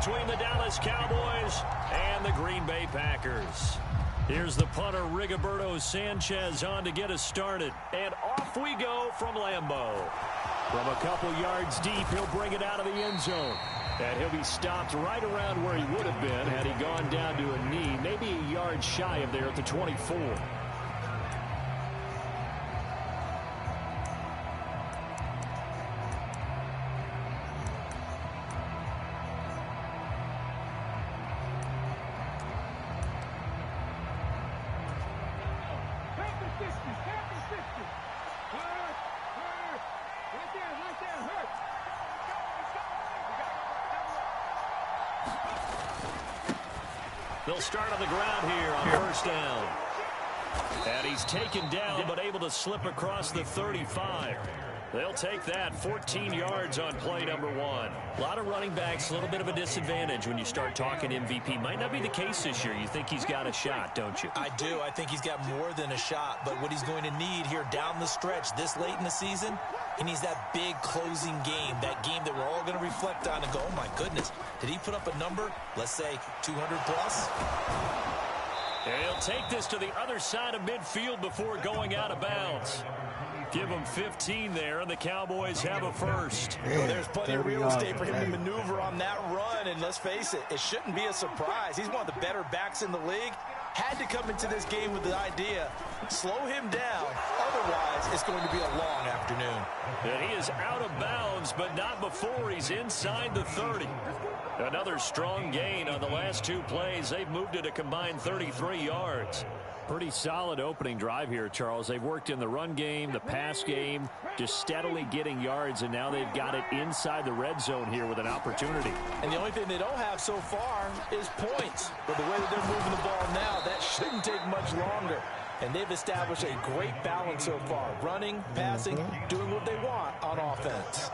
between the Dallas Cowboys and the Green Bay Packers. Here's the punter, Rigoberto Sanchez, on to get us started. And off we go from Lambeau. From a couple yards deep, he'll bring it out of the end zone. And he'll be stopped right around where he would have been had he gone down to a knee, maybe a yard shy of there at the 24. They'll start on the ground here on first down. And he's taken down, but able to slip across the 35. They'll take that 14 yards on play number 1. A lot of running backs, a little bit of a disadvantage when you start talking MVP. Might not be the case this year. You think he's got a shot, don't you? I do. I think he's got more than a shot. But what he's going to need here down the stretch this late in the season, he needs that big closing game, that game that we're all going to reflect on and go, oh, my goodness, did he put up a number, let's say, 200 plus? He'll take this to the other side of midfield before going out of bounds. Give him 15 there, and the Cowboys have a first. Well, there's plenty of real estate for him to maneuver on that run, and let's face it, it shouldn't be a surprise. He's one of the better backs in the league. Had to come into this game with the idea, slow him down, otherwise it's going to be a long afternoon. And he is out of bounds, but not before he's inside the 30. Another strong gain on the last 2 plays. They've moved it a combined 33 yards. Pretty solid opening drive here, Charles. They've worked in the run game, the pass game, just steadily getting yards, and now they've got it inside the red zone here with an opportunity. And the only thing they don't have so far is points. But the way that they're moving the ball now, that shouldn't take much longer. And they've established a great balance so far. Running, passing, doing what they want on offense.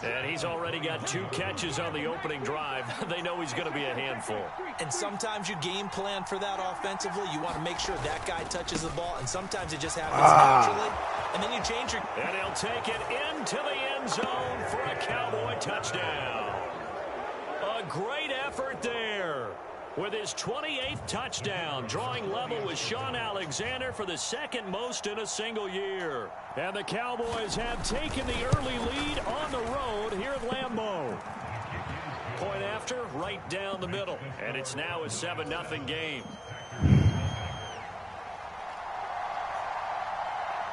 And he's already got 2 catches on the opening drive. They know he's going to be a handful. And sometimes you game plan for that offensively. You want to make sure that guy touches the ball, and sometimes it just happens naturally. And then you change your... And he'll take it into the end zone for a Cowboy touchdown. A great effort there. With his 28th touchdown, drawing level with Sean Alexander for the 2nd most in a single year. And the Cowboys have taken the early lead on the road here at Lambeau. Point after, right down the middle. And it's now a 7-0 game.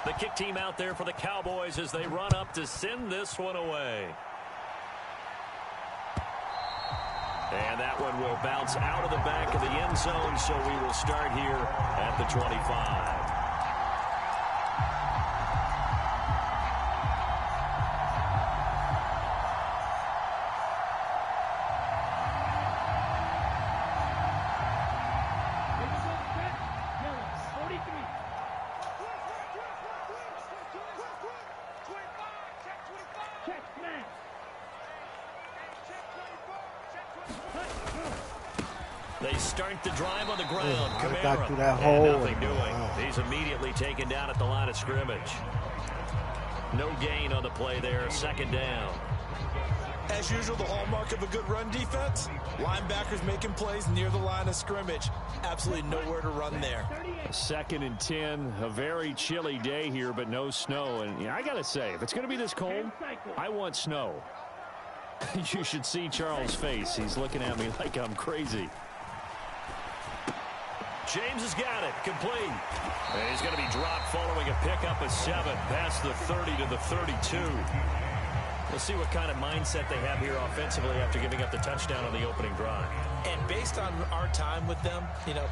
The kick team out there for the Cowboys as they run up to send this one away. And that one will bounce out of the back of the end zone, so we will start here at the 25. They start the drive on the ground. Kamara, through that hole. and nothing doing. He's immediately taken down at the line of scrimmage. No gain on the play there, 2nd down. As usual, the hallmark of a good run defense, linebackers making plays near the line of scrimmage. Absolutely nowhere to run there. 2nd and 10, a very chilly day here, but no snow. And I got to say, if it's going to be this cold, I want snow. You should see Charles' face. He's looking at me like I'm crazy. James has got it. Complete. And he's going to be dropped following a pickup of 7 past the 30 to the 32. We'll see what kind of mindset they have here offensively after giving up the touchdown on the opening drive. And based on our time with them,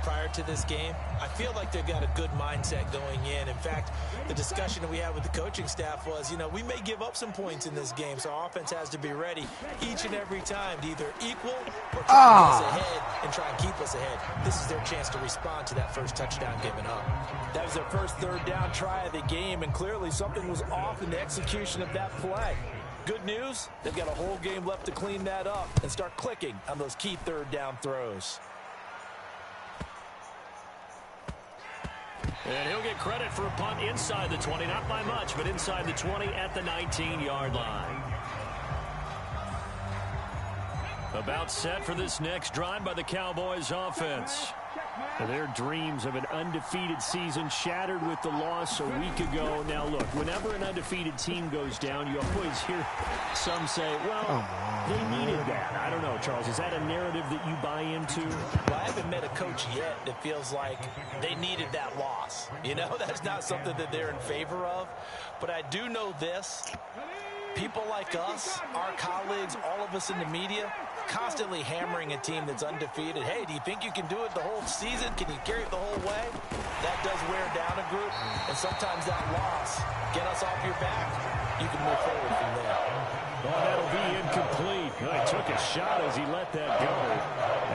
prior to this game, I feel like they've got a good mindset going in. In fact, the discussion that we had with the coaching staff was, we may give up some points in this game, so our offense has to be ready each and every time to either equal or try to get us ahead and try and keep us ahead. This is their chance to respond to that first touchdown given up. That was their first 3rd down try of the game, and clearly something was off in the execution of that play. Good news, they've got a whole game left to clean that up and start clicking on those key 3rd down throws. And he'll get credit for a punt inside the 20, not by much, but inside the 20 at the 19-yard line. About set for this next drive by the Cowboys offense. Their dreams of an undefeated season shattered with the loss a week ago. Now, look, whenever an undefeated team goes down, you always hear some say, well, they needed that. I don't know, Charles. Is that a narrative that you buy into? Well, I haven't met a coach yet that feels like they needed that loss. You know, that's not something that they're in favor of. But I do know this. People like us, our colleagues, all of us in the media, constantly hammering a team that's undefeated. Hey, do you think you can do it the whole season? Can you carry it the whole way? That does wear down a group, and sometimes that loss, get us off your back, you can move forward from there. Oh, that'll be incomplete. He took a shot as he let that go,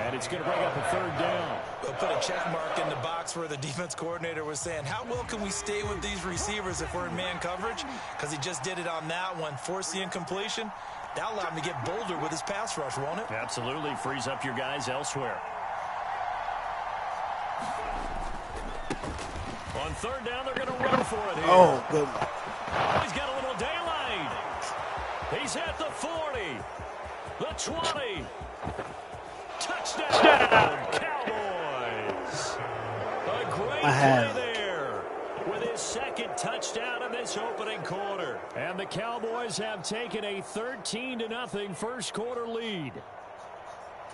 and it's going to bring up a third down. We'll put a check mark in the box where the defense coordinator was saying, how well can we stay with these receivers if we're in man coverage? Because he just did it on that one, forced the incompletion. That'll allow him to get bolder with his pass rush, won't it? Absolutely. Frees up your guys elsewhere. On third down, they're going to run for it here. Oh, good. He's got a little daylight. He's at the 40. The 20. Touchdown, Cowboys. A great play there with his second touchdown in this opening quarter. And the Cowboys have taken a 13-0 first quarter lead.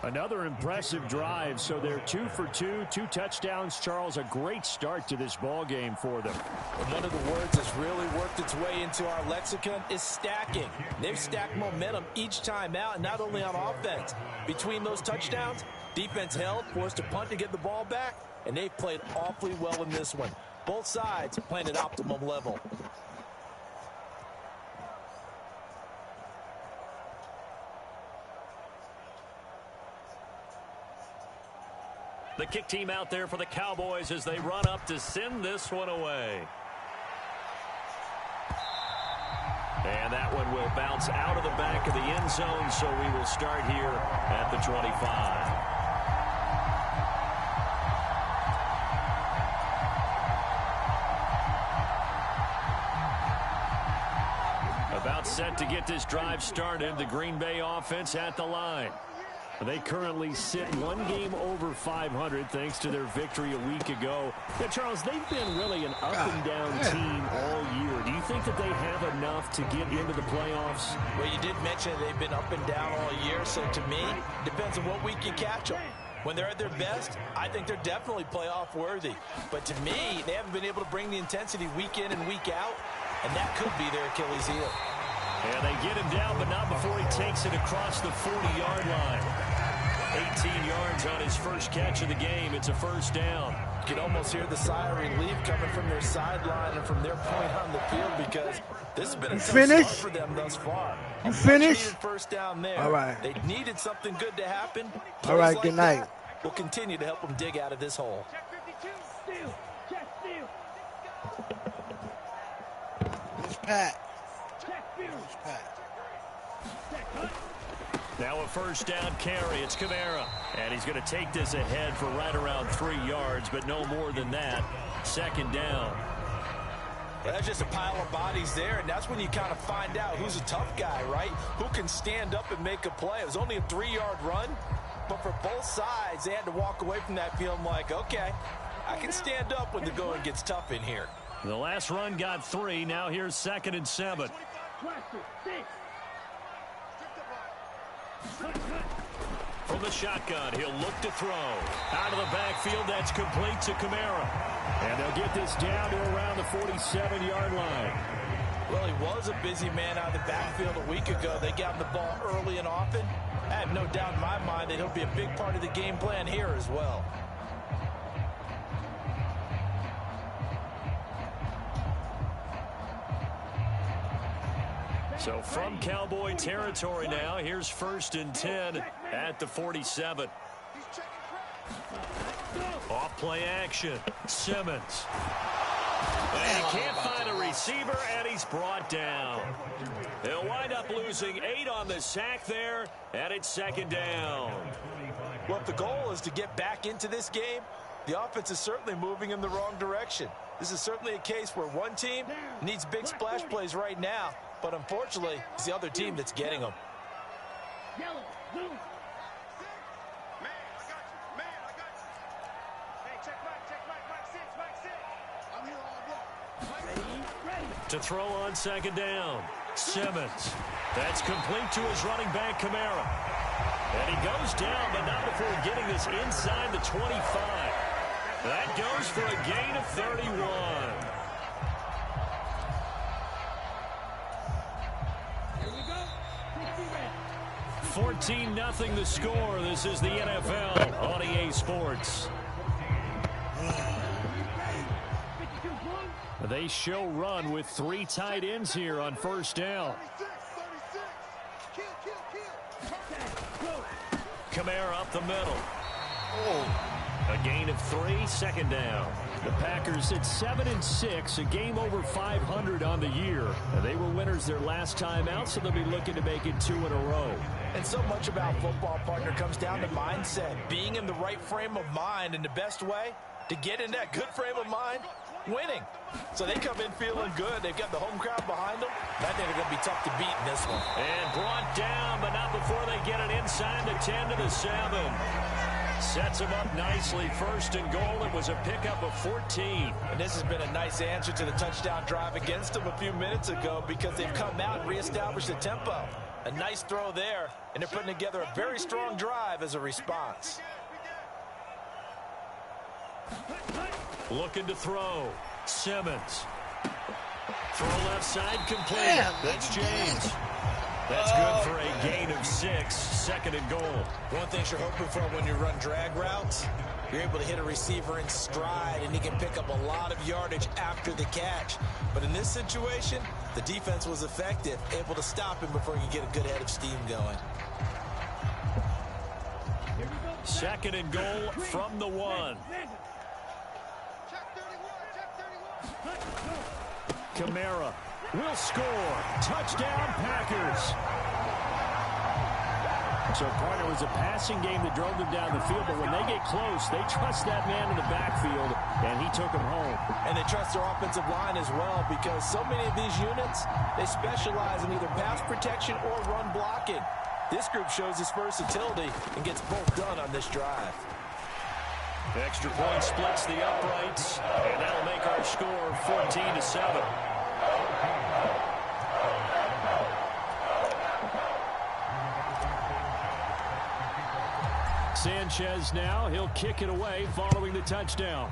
Another impressive drive, so they're 2 for 2, 2 touchdowns. Charles, a great start to this ball game for them. And one of the words that's really worked its way into our lexicon is stacking. They've stacked momentum each time out, and not only on offense. Between those touchdowns, defense held, forced a punt to get the ball back, and they've played awfully well in this one. Both sides playing at optimum level. The kick team out there for the Cowboys as they run up to send this one away. And that one will bounce out of the back of the end zone, so we will start here at the 25. About set to get this drive started, the Green Bay offense at the line. They currently sit one game over 500 thanks to their victory a week ago. Now, Charles, they've been really an up-and-down team all year. Do you think that they have enough to get into the playoffs? Well, you did mention they've been up and down all year, so to me, depends on what week you catch them. When they're at their best, I think they're definitely playoff worthy. But to me, they haven't been able to bring the intensity week in and week out, and that could be their Achilles heel. Yeah, they get him down, but not before he takes it across the 40-yard line. 18 yards on his first catch of the game. It's a first down. You can almost hear the sigh of relief coming from their sideline and from their point on the field, because this has been a tough start for them thus far. You finished? First down there. All right. They needed something good to happen. All right, good night. We'll continue to help them dig out of this hole. It's Pat. Now a first down carry. It's Kamara. And he's going to take this ahead for right around 3 yards, but no more than that. Second down. Well, that's just a pile of bodies there, and that's when you kind of find out who's a tough guy, right? Who can stand up and make a play. It was only a 3-yard run, but for both sides, they had to walk away from that feeling like, okay, I can stand up when the going gets tough in here. The last run got 3. Now here's 2nd and 7. From the shotgun, he'll look to throw. Out of the backfield, that's complete to Kamara. And they'll get this down to around the 47-yard line. Well, he was a busy man out of the backfield a week ago. They got him the ball early and often. I have no doubt in my mind that he'll be a big part of the game plan here as well. So from Cowboy territory now, here's 1st and 10 at the 47. Off play action. Simmons. And he can't find a receiver, and he's brought down. They'll wind up losing 8 on the sack there, and it's 2nd down. Well, if the goal is to get back into this game, the offense is certainly moving in the wrong direction. This is certainly a case where one team needs big splash plays right now, but unfortunately, it's the other team that's getting them. To throw on second down. Simmons. That's complete to his running back, Kamara. And he goes down, but not before getting this inside the 25. That goes for a gain of 31. 14-0 the score. This is the NFL on EA Sports. They show run with 3 tight ends here on first down. Kamara up the middle. A gain of 3, second down. The Packers at 7-6, a game over 500 on the year. They were winners their last time out, so they'll be looking to make it 2 in a row. And so much about football, partner, comes down to mindset. Being in the right frame of mind, and the best way to get in that good frame of mind, winning. So they come in feeling good. They've got the home crowd behind them. I think they're going to be tough to beat in this one. And brought down, but not before they get it inside the 10 to the 7. Sets him up nicely. First and goal. It was a pickup of 14. And this has been a nice answer to the touchdown drive against them a few minutes ago because they've come out and reestablished the tempo. A nice throw there, and they're putting together a very strong drive as a response. Looking to throw. Simmons. Throw left side complete. That's James. That's good for a gain of 6. Second and goal. One thing you're hoping for when you run drag routes, you're able to hit a receiver in stride, and he can pick up a lot of yardage after the catch. But in this situation, the defense was effective, able to stop him before he could get a good head of steam going. Second and goal from the 1. Kamara will score. Touchdown, Packers. So, partner, it was a passing game that drove them down the field, but when they get close, they trust that man in the backfield, and he took them home. And they trust their offensive line as well because so many of these units, they specialize in either pass protection or run blocking. This group shows its versatility and gets both done on this drive. The extra point splits the uprights, and that'll make our score 14-7. Sanchez now, he'll kick it away following the touchdown.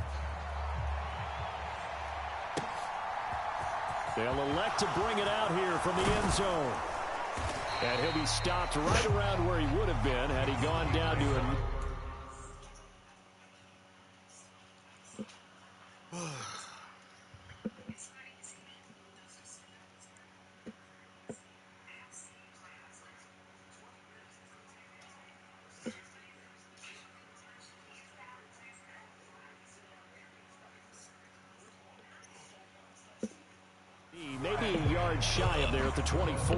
They'll elect to bring it out here from the end zone. And he'll be stopped right around where he would have been had he gone down to a... Maybe a yard shy of there at the 24.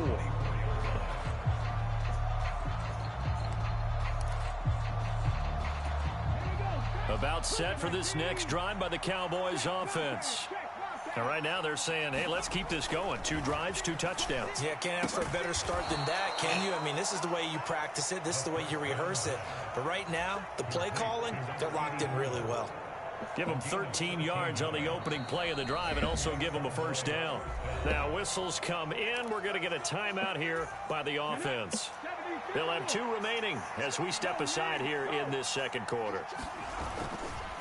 About set for this next drive by the Cowboys offense. And right now they're saying, hey, let's keep this going. 2 drives, 2 touchdowns. Yeah, can't ask for a better start than that, can you? I mean, this is the way you practice it. This is the way you rehearse it. But right now, the play calling, they're locked in really well. Give them 13 yards on the opening play of the drive and also give them a first down. Now whistles come in. We're going to get a timeout here by the offense. They'll have 2 remaining as we step aside here in this second quarter.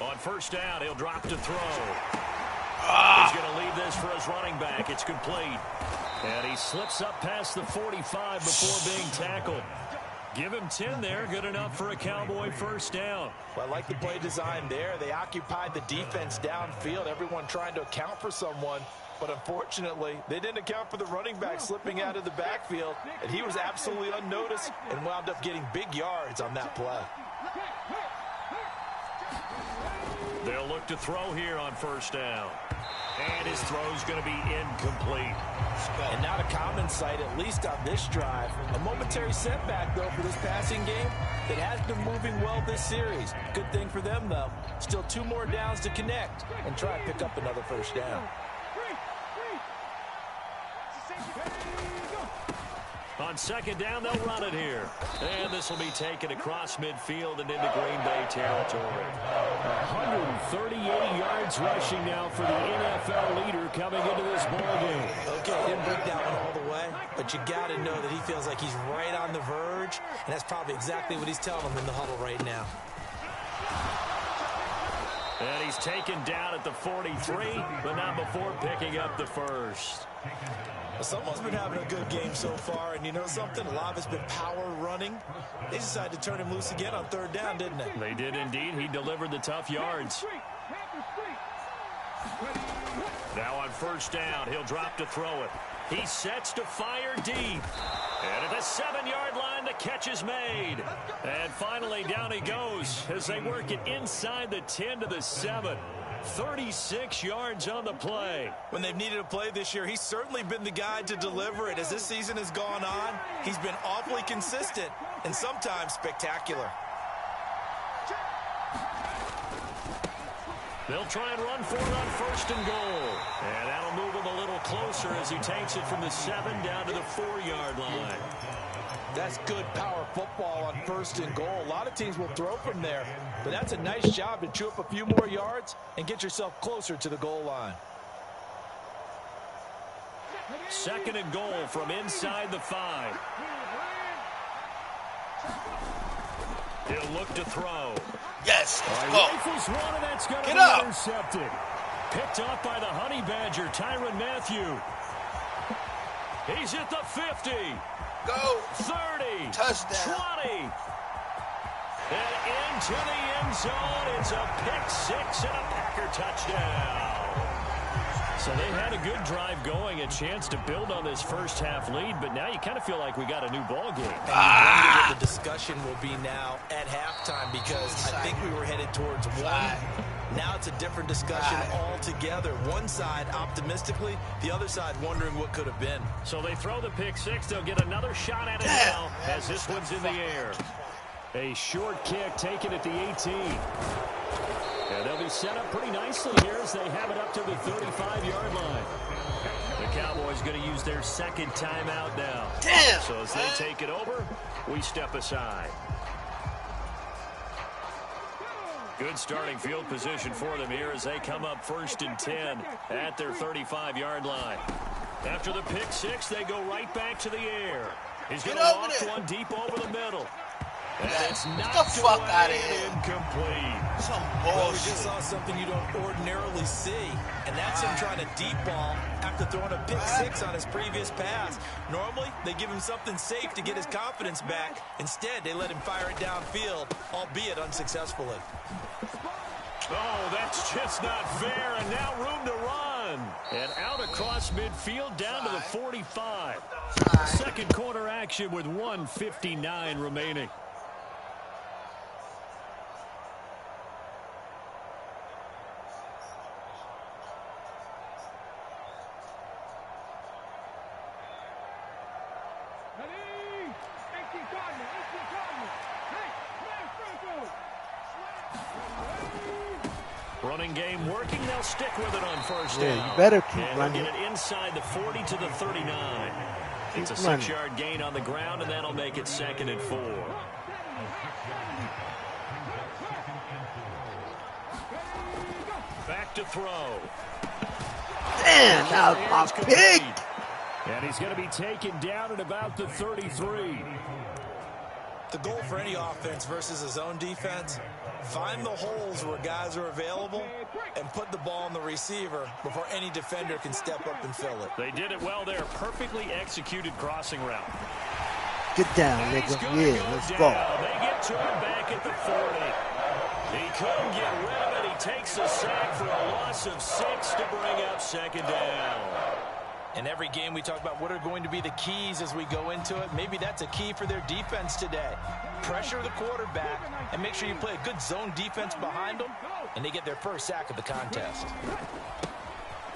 On first down, he'll drop to throw. He's going to leave this for his running back. It's complete. And he slips up past the 45 before being tackled. Give him 10 there. Good enough for a Cowboy first down. Well, I like the play design there. They occupied the defense downfield, everyone trying to account for someone. But unfortunately, they didn't account for the running back slipping out of the backfield. And he was absolutely unnoticed and wound up getting big yards on that play. They'll look to throw here on first down. And his throw's going to be incomplete. And not a common sight, at least on this drive. A momentary setback, though, for this passing game that has been moving well this series. Good thing for them, though. Still 2 more downs to connect and try to pick up another first down. On on second down, they'll run it here. And this will be taken across midfield and into Green Bay territory. 138 yards rushing now for the NFL leader coming into this ballgame. Okay, didn't break that one all the way, but you got to know that he feels like he's right on the verge, and that's probably exactly what he's telling them in the huddle right now. And he's taken down at the 43, but not before picking up the first. Well, someone's been having a good game so far, and you know something? A lot of it's been power running. They decided to turn him loose again on third down, didn't they? They did indeed. He delivered the tough yards. Now on first down, he'll drop to throw it. He sets to fire deep. And at the 7-yard line, the catch is made. And finally, down he goes as they work it inside the 10 to the 7. 36 yards on the play. When they've needed a play this year, he's certainly been the guy to deliver it. As this season has gone on, he's been awfully consistent and sometimes spectacular. They'll try and run for it on first and goal. And that'll move him a little closer as he takes it from the 7 down to the 4-yard line. That's good power football on first and goal. A lot of teams will throw from there, but that's a nice job to chew up a few more yards and get yourself closer to the goal line. Second and goal from inside the 5. He'll look to throw. Yes, let's go. Rifles one, and that's going to be intercepted. Picked up by the Honey Badger, Tyrann Mathieu. He's at the 50. Go. 30. Touchdown. 20. And into the end zone. It's a pick-6 and a Packer touchdown. So they had a good drive going, a chance to build on this first-half lead, but now you kind of feel like we got a new ball game. And you wonder what the discussion will be now at halftime, because I think we were headed towards one. Now it's a different discussion altogether. One side optimistically, the other side wondering what could have been. So they throw the pick-6. They'll get another shot at it now as this one's in the air. A short kick taken at the 18. And they'll be set up pretty nicely here as they have it up to the 35-yard line. The Cowboys going to use their second timeout now. Damn. So as they take it over, we step aside. Good starting field position for them here as they come up first and 10 at their 35-yard line. After the pick-6, they go right back to the air. He's going to loft one deep over the middle. And it's knocked away and incomplete. Some Well, we bullshit. just saw something you don't ordinarily see, and that's him trying to deep ball after throwing a pick-6 on his previous pass. Normally, they give him something safe to get his confidence back. Instead, they let him fire it downfield, albeit unsuccessfully. Oh, that's just not fair, and now room to run. And out across midfield down to the 45. Second quarter action with 1:59 remaining. Running game working. They'll stick with it on first down. Yeah, you better keep and running. Get it inside the 40 to the 39. It's a running. 6-yard gain on the ground, and that'll make it 2nd and 4. Back to throw. Damn, that was my pick. And he's going to be taken down at about the 33. The goal for any offense versus a zone defense, find the holes where guys are available and put the ball on the receiver before any defender can step up and fill it. They did it well there. Perfectly executed crossing route. Get down, nigga. Yeah, let's go. They get to him back at the 40. He couldn't get rid of it. He takes a sack for a loss of 6 to bring up 2nd down. In every game, we talk about what are going to be the keys as we go into it. Maybe that's a key for their defense today. Pressure the quarterback and make sure you play a good zone defense behind them, and they get their first sack of the contest.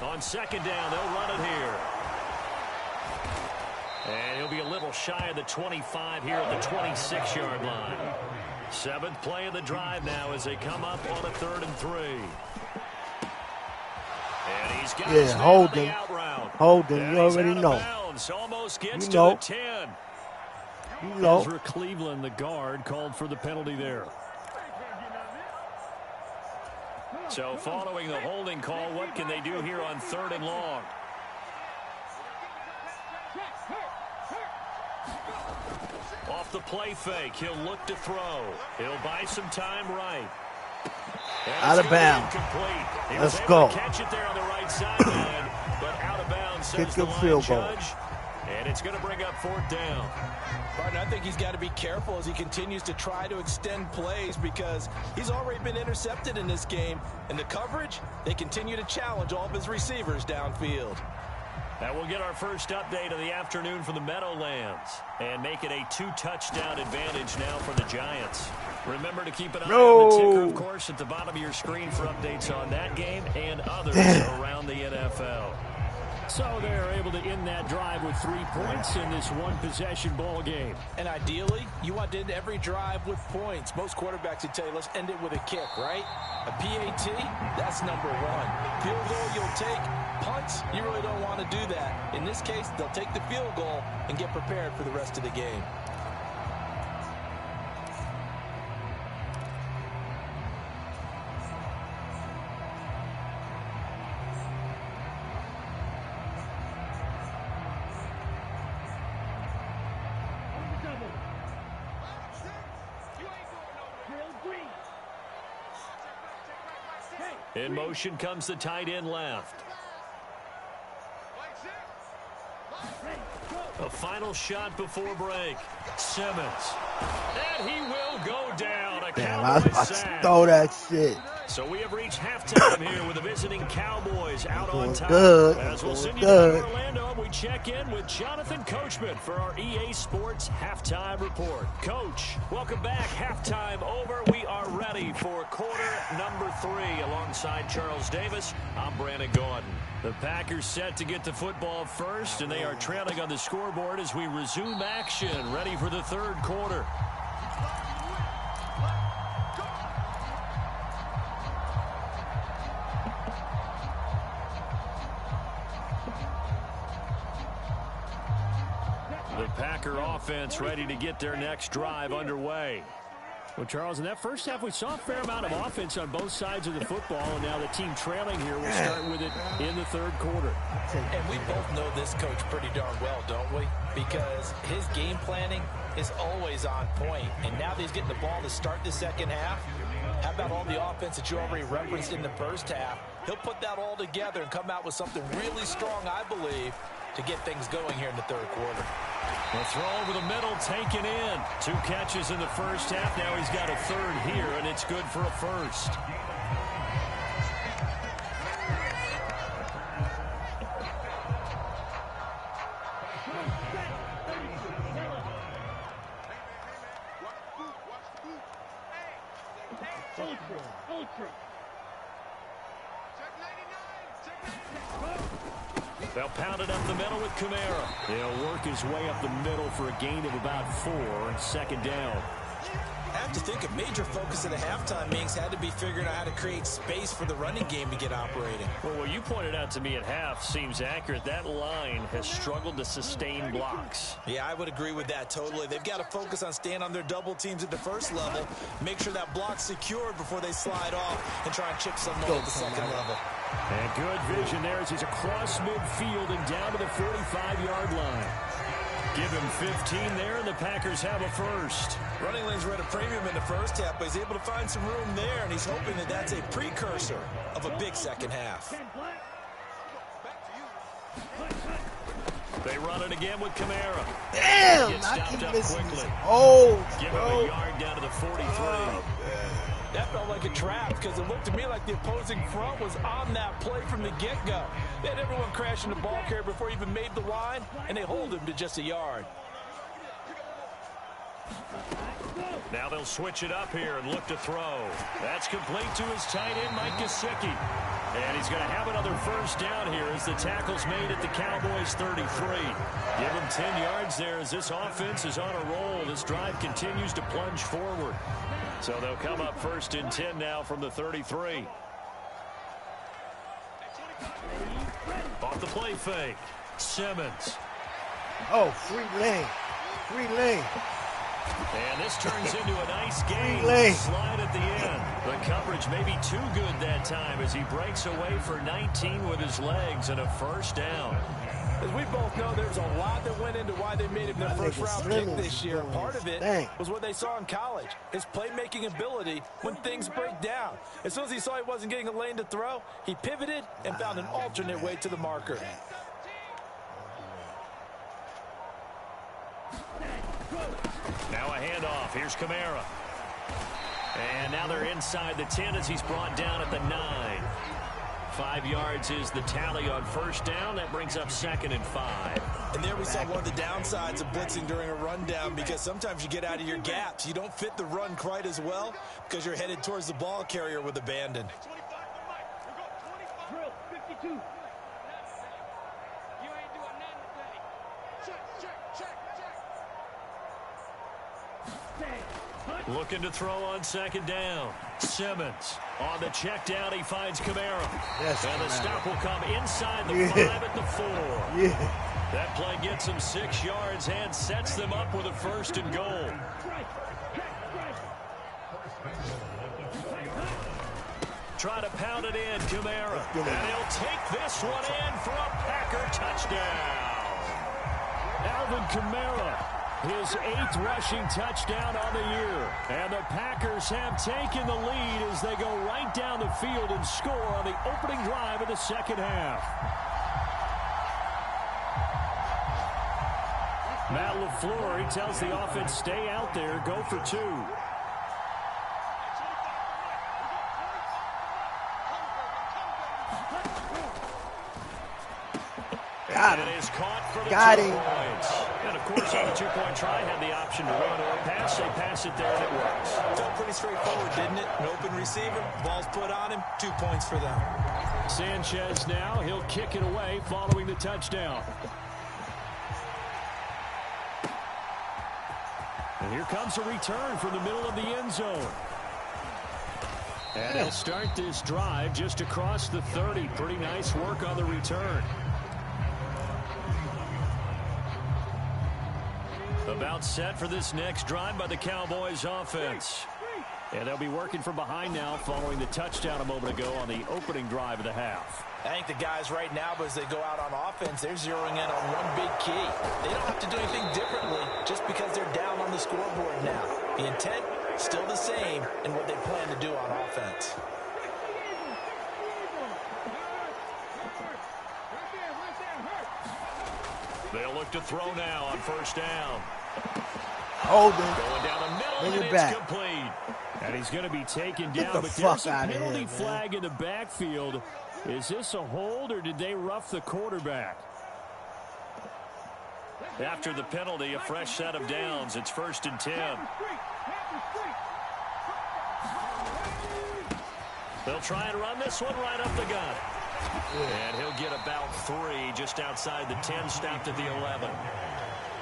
On 2nd down, they'll run it here. And he'll be a little shy of the 25 here at the 26-yard line. 7th play of the drive now as they come up on a 3rd and 3. And he's got his man on the out route. Holding, you already know. Bounds, almost gets You to know. the 10. Ezra Cleveland, the guard, called for the penalty there. So following the holding call, what can they do here on 3rd and long? Off the play fake, he'll look to throw. He'll buy some time right. Out of bounds. Let's go. Catch it there on the right sideline, but out of bounds. Kick the field goal. And it's going to bring up 4th down. Partner, I think he's got to be careful as he continues to try to extend plays because he's already been intercepted in this game. And the coverage, they continue to challenge all of his receivers downfield. And we'll get our first update of the afternoon from the Meadowlands and make it a 2-touchdown advantage now for the Giants. Remember to keep an eye on the ticker, of course, at the bottom of your screen for updates on that game and others around the NFL. So they're able to end that drive with 3 points in this one-possession ball game. And ideally, you want to end every drive with points. Most quarterbacks would tell you, let's end it with a kick, right? A PAT, that's number 1. Field goal you'll take. Punts, you really don't want to do that. In this case, they'll take the field goal and get prepared for the rest of the game. In motion comes the tight end left. A final shot before break. Simmons. And he will go down. Damn, I was about to throw that shit. So we have reached halftime here with the visiting Cowboys out on top. Good. As we'll send you to Orlando, we check in with Jonathan Coachman for our EA Sports Halftime Report. Coach, welcome back. Halftime over. We are ready for quarter number 3 alongside Charles Davis. I'm Brandon Gordon. The Packers set to get the football first, and they are trailing on the scoreboard as we resume action, ready for the 3rd quarter. The Packer offense ready to get their next drive underway. Well, Charles, in that first half, we saw a fair amount of offense on both sides of the football, and now the team trailing here will start with it in the 3rd quarter. And we both know this coach pretty darn well, don't we? Because his game planning is always on point. And now that he's getting the ball to start the 2nd half, how about all the offense that you already referenced in the first half? He'll put that all together and come out with something really strong, I believe, to get things going here in the 3rd quarter. The throw over the middle, taken in. 2 catches in the first half. Now he's got a 3rd here, and it's good for a first. They'll pound it up the middle with Kamara. He'll work his way up the middle for a gain of about 4, 2nd down. I have to think a major focus of the halftime meetings had to be figuring out how to create space for the running game to get operating. Well, what you pointed out to me at half seems accurate. That line has struggled to sustain blocks. Yeah, I would agree with that totally. They've got to focus on staying on their double teams at the first level, make sure that block's secured before they slide off, and try and chip some more at the 2nd level. And good vision there as he's across midfield and down to the 45-yard line. Give him 15 there, and the Packers have a first. Running lanes were at a premium in the first half, but he's able to find some room there, and he's hoping that that's a precursor of a big 2nd half. They run it again with Kamara. Damn, I keep missing this. Oh, give him a yard down to the 43. That felt like a trap because it looked to me like the opposing front was on that play from the get-go. They had everyone crashing the ball carrier before he even made the line, and they hold him to just a yard. Now they'll switch it up here and look to throw. That's complete to his tight end, Mike Gesicki. And he's going to have another first down here as the tackle's made at the Cowboys' 33. Give him 10 yards there as this offense is on a roll. This drive continues to plunge forward. So they'll come up 1st and 10 now from the 33. Off the play fake. Simmons. Oh, free lane. Free lane. And this turns into a nice game. Slide at the end. The coverage may be too good that time as he breaks away for 19 with his legs and a first down. As we both know, there's a lot that went into why they made him their first-round pick this year. Part of it was what they saw in college, his playmaking ability when things break down. As soon as he saw he wasn't getting a lane to throw, he pivoted and found an alternate way to the marker. Now a handoff. Here's Kamara. And now they're inside the 10 as he's brought down at the 9. 5 yards is the tally on first down. That brings up 2nd and 5. And there we saw one of the downsides of blitzing during a rundown, because sometimes you get out of your gaps. You don't fit the run quite as well because you're headed towards the ball carrier with abandon. Drill 52. Looking to throw on 2nd down. Simmons on the check down. He finds Kamara. Yes, and the stop will come inside the 5 at the 4. Yeah. That play gets them 6 yards and sets them up with a 1st and goal. Try to pound it in, Kamara. And he'll take this one in for a Packer touchdown. Alvin Kamara. His 8th rushing touchdown on the year. And the Packers have taken the lead as they go right down the field and score on the opening drive of the second half. Matt LaFleur, he tells the offense, stay out there, go for 2. Got him. It is caught for the Got 2 him. points. And, of course, on the 2-point try, had the option to run or pass. They pass it there, and it works. Felt pretty straightforward, didn't it? An open receiver, ball's put on him, 2 points for them. Sanchez now, he'll kick it away following the touchdown. And here comes a return from the middle of the end zone. And they'll start this drive just across the 30. Pretty nice work on the return. About set for this next drive by the Cowboys offense. And they'll be working from behind now following the touchdown a moment ago on the opening drive of the half. I think the guys right now, as they go out on offense, they're zeroing in on one big key. They don't have to do anything differently just because they're down on the scoreboard now. The intent, still the same in what they plan to do on offense. They'll look to throw now on first down. Hold him. Going down the middle, Bring and it it's back. complete. And he's going to be taken Get down, the but fuck there's a outta penalty here, flag in the backfield. Is this a hold, or did they rough the quarterback? After the penalty, a fresh set of downs. It's 1st and 10. They'll try and run this one right up the gut. And he'll get about 3 just outside the 10, stopped at the 11.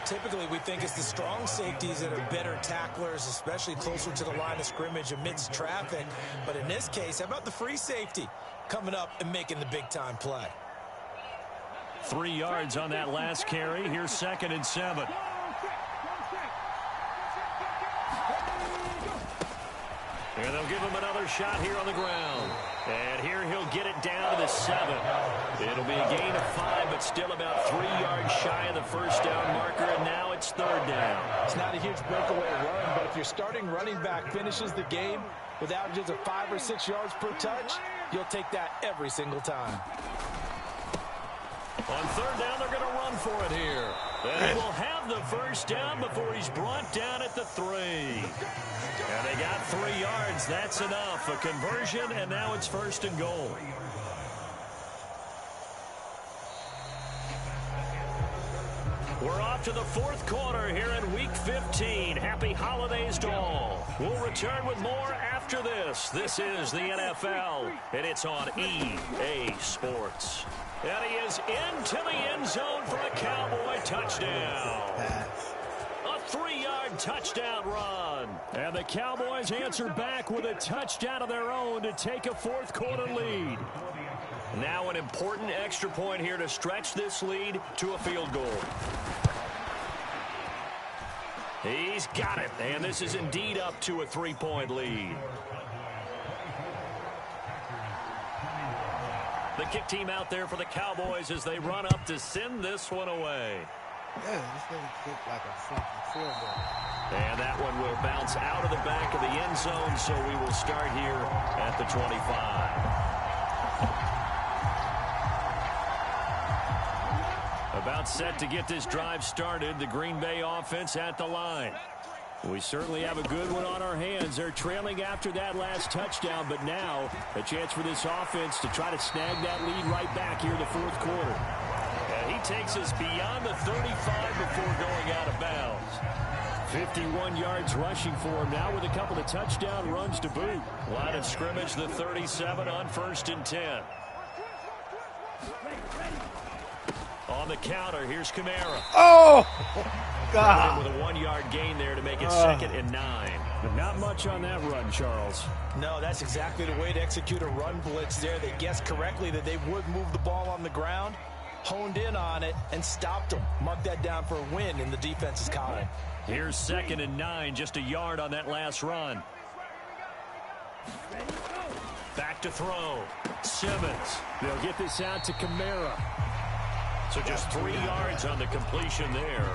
Typically, we think it's the strong safeties that are better tacklers, especially closer to the line of scrimmage amidst traffic. But in this case, how about the free safety coming up and making the big-time play? 3 yards on that last carry. Here's 2nd and 7. And they'll give him another shot here on the ground. And here he'll get it down to the 7. It'll be a gain of 5, but still about 3 yards shy of the first down marker, and now it's 3rd down. It's not a huge breakaway run, but if your starting running back finishes the game with averages of 5 or 6 yards per touch, you'll take that every single time. On 3rd down, they're going to run for it here. And he will have the first down before he's brought down at the 3. And they got 3 yards. That's enough. A conversion, and now it's 1st and goal. We're off to the 4th quarter here in Week 15. Happy holidays to all. We'll return with more after this. This is the NFL, and it's on EA Sports. And he is into the end zone for a Cowboy touchdown. A 3-yard touchdown run. And the Cowboys answer back with a touchdown of their own to take a 4th quarter lead. Now an important extra point here to stretch this lead to a field goal. He's got it, and this is indeed up to a 3-point lead. The kick team out there for the Cowboys as they run up to send this one away. Yeah, this thing kicked like a fucking field goal. And that one will bounce out of the back of the end zone, so we will start here at the 25. About set to get this drive started, the Green Bay offense at the line. We certainly have a good one on our hands. They're trailing after that last touchdown, but now a chance for this offense to try to snag that lead right back here in the fourth quarter. And he takes us beyond the 35 before going out of bounds. 51 yards rushing for him now with a couple of touchdown runs to boot. Line of scrimmage, the 37 on 1st and 10. On the counter, here's Kamara. Oh, God. With a 1-yard gain there to make it 2nd and 9. But not much on that run, Charles. No, that's exactly the way to execute a run blitz there. They guessed correctly that they would move the ball on the ground, honed in on it, and stopped them. Mark that down for a win in the defense's column. Here's 2nd and 9, just a yard on that last run. Back to throw. Simmons. They'll get this out to Kamara. So just 3 yards on the completion there.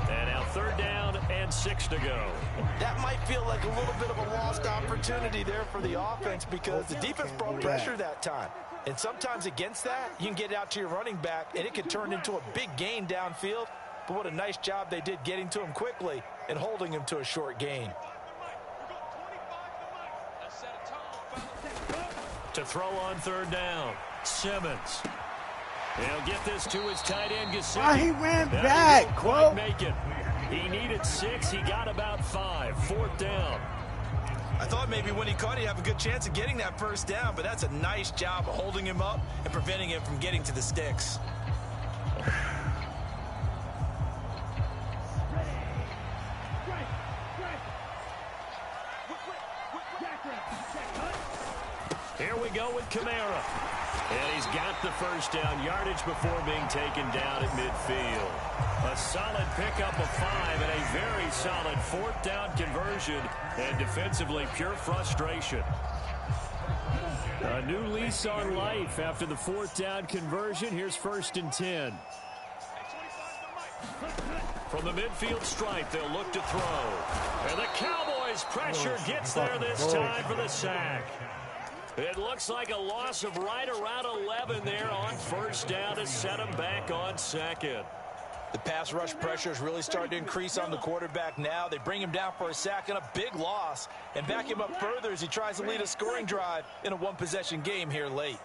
And now 3rd down and 6 to go. That might feel like a little bit of a lost opportunity there for the offense because the defense brought pressure that time. And sometimes against that, you can get out to your running back, and it can turn into a big gain downfield. But what a nice job they did getting to him quickly and holding him to a short gain. To throw on 3rd down, Simmons. He'll get this to his tight end, Gesicki. Why he ran back, He didn't quite make it. He needed 6. He got about 5. 4th down. I thought maybe when he caught it, he'd have a good chance of getting that 1st down, but that's a nice job of holding him up and preventing him from getting to the sticks. Here we go with Kamara. And he's got the 1st down yardage before being taken down at midfield. A solid pickup of 5 and a very solid 4th down conversion. And defensively, pure frustration. A new lease on life after the 4th down conversion. Here's 1st and 10. From the midfield stripe, they'll look to throw. And the Cowboys' pressure gets there this time for the sack. It looks like a loss of right around 11 there on 1st down to set him back on 2nd. The pass rush pressure is really starting to increase on the quarterback now. They bring him down for a sack and a big loss and back him up further as he tries to lead a scoring drive in a one-possession game here late.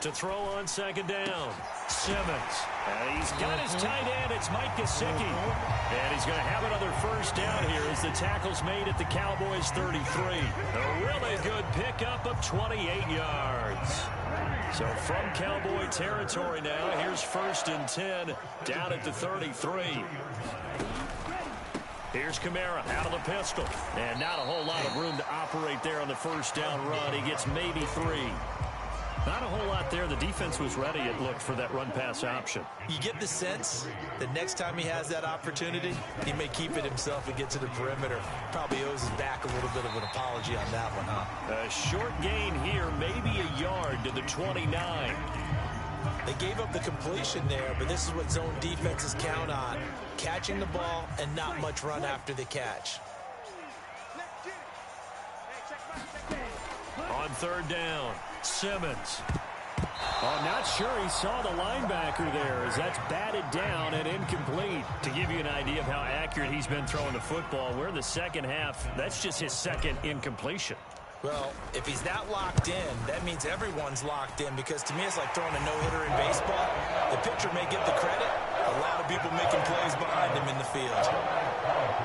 To throw on 2nd down, Simmons. And he's got his tight end. It's Mike Gesicki. And he's going to have another 1st down here as the tackle's made at the Cowboys' 33. A really good pickup of 28 yards. So from Cowboy territory now, here's 1st and 10 down at the 33. Here's Kamara out of the pistol. And not a whole lot of room to operate there on the 1st down run. He gets maybe 3. Not a whole lot there. The defense was ready, it looked, for that run-pass option. You get the sense that next time he has that opportunity, he may keep it himself and get to the perimeter. Probably owes his back a little bit of an apology on that one, huh? A short gain here, maybe a yard to the 29. They gave up the completion there, but this is what zone defenses count on. Catching the ball and not much run after the catch. On 3rd down, Simmons. I'm not sure he saw the linebacker there as that's batted down and incomplete. To give you an idea of how accurate he's been throwing the football, we're in the 2nd half. That's just his 2nd incompletion. Well, if he's that locked in, that means everyone's locked in because to me it's like throwing a no-hitter in baseball. The pitcher may get the credit, a lot of people making plays behind him in the field.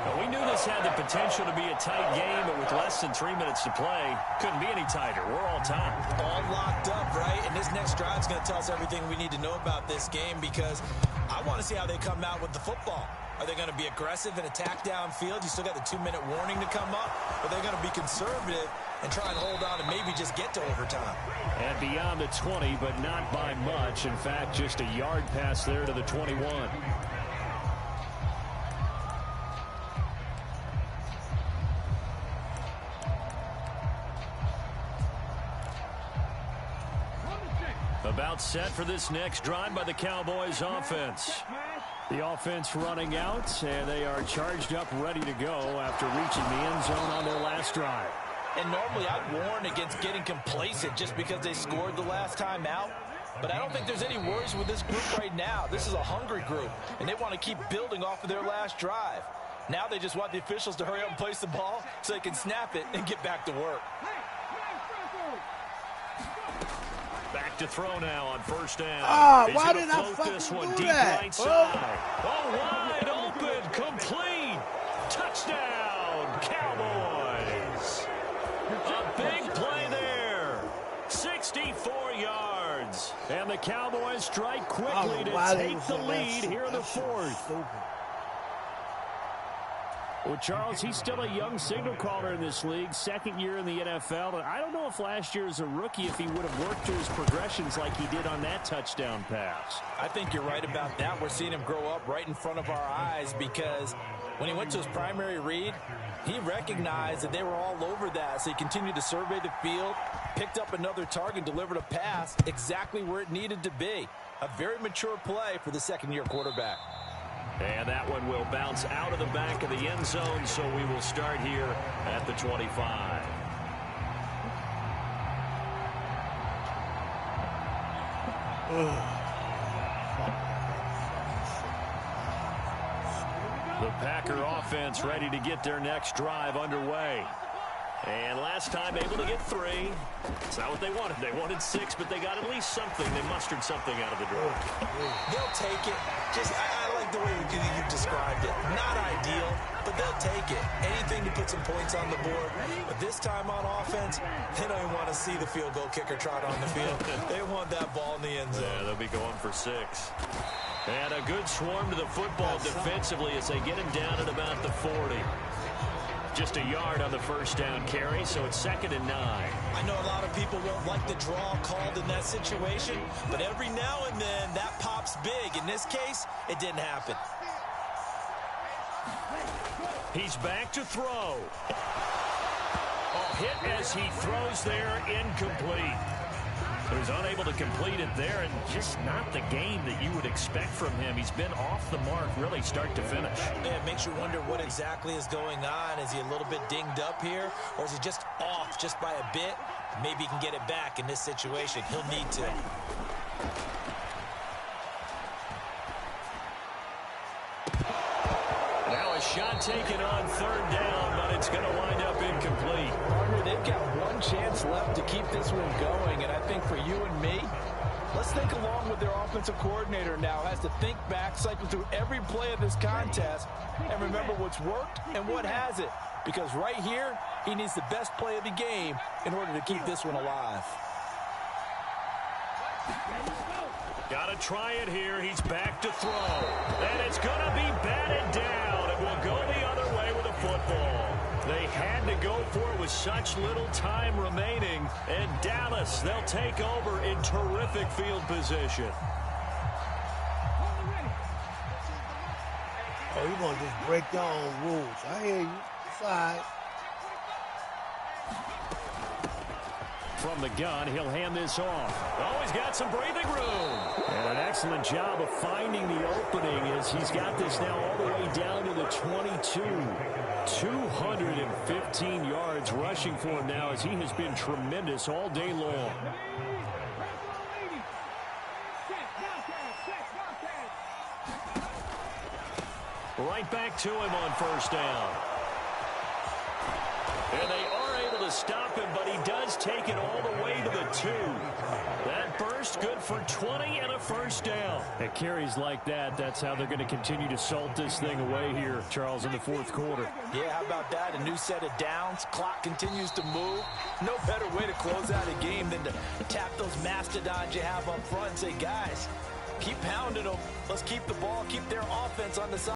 Well, we knew this had the potential to be a tight game, but with less than 3 minutes to play, couldn't be any tighter. We're all tied. All locked up, right? And this next drive's going to tell us everything we need to know about this game because I want to see how they come out with the football. Are they going to be aggressive and attack downfield? You still got the 2-minute warning to come up? Or are they going to be conservative and try and hold on and maybe just get to overtime? And beyond the 20, but not by much. In fact, just a yard pass there to the 21. About set for this next drive by the Cowboys offense. The offense running out, and they are charged up, ready to go after reaching the end zone on their last drive. And normally I'd warn against getting complacent just because they scored the last time out. But I don't think there's any worries with this group right now. This is a hungry group, and they want to keep building off of their last drive. Now they just want the officials to hurry up and place the ball so they can snap it and get back to work. Back to throw now on first down. Why did I fucking one do deep that? right side. Wide open, complete. Touchdown, Cowboys. A big play there. 64 yards. And the Cowboys strike quickly to take the lead here in the fourth. Well, Charles, he's still a young signal caller in this league, second year in the NFL. And I don't know if last year as a rookie, if he would have worked through his progressions like he did on that touchdown pass. I think you're right about that. We're seeing him grow up right in front of our eyes because when he went to his primary read, he recognized that they were all over that. So he continued to survey the field, picked up another target, delivered a pass exactly where it needed to be. A very mature play for the second-year quarterback. And that one will bounce out of the back of the end zone, so we will start here at the 25. The Packer offense ready to get their next drive underway. And last time able to get 3. It's not what they wanted. They wanted 6, but they got at least something. They mustered something out of the drive. They'll take it. I like the way you described it. Not ideal, but they'll take it. Anything to put some points on the board. But this time on offense, they don't even want to see the field goal kicker trot on the field. They want that ball in the end zone. Yeah, they'll be going for 6. And a good swarm to the football defensively as they get him down at about the 40. Just a yard on the first down carry, so it's 2nd and 9. I know a lot of people won't like the draw called in that situation, but every now and then that pops big. In this case, it didn't happen. He's back to throw. Hit as he throws there, incomplete. He was unable to complete it there, and just not the game that you would expect from him. He's been off the mark, really, start to finish. Yeah, it makes you wonder what exactly is going on. Is he a little bit dinged up here, or is he just off just by a bit? Maybe he can get it back in this situation. He'll need to. Now a shot taken on 3rd down, but it's going to wind up incomplete. Partner, they've got one chance left to keep this one going, and I think for you and me, let's think along with their offensive coordinator now. Has to think back, cycle through every play of this contest, and remember what's worked and what hasn't. Because right here, he needs the best play of the game in order to keep this one alive. Got to try it here. He's back to throw. And it's going to be batted down. It will go the other way with a football. They had to go for it with such little time remaining. And Dallas, they'll take over in terrific field position. Oh, you want to just break your own rules. I hear you. Side. From the gun, he'll hand this off. Oh, he's got some breathing room. And an excellent job of finding the opening as he's got this now all the way down to the 22. 215 yards rushing for him now as he has been tremendous all day long. Right back to him on first down. And they are able to stop him, but he does take it all the way to the 2. That burst good for 20 and a first down. At carries like that, that's how they're going to continue to salt this thing away here, Charles, in the 4th quarter. Yeah, how about that? A new set of downs. Clock continues to move. No better way to close out a game than to tap those mastodons you have up front and say, guys, keep pounding them. Let's keep the ball, keep their offense on the side.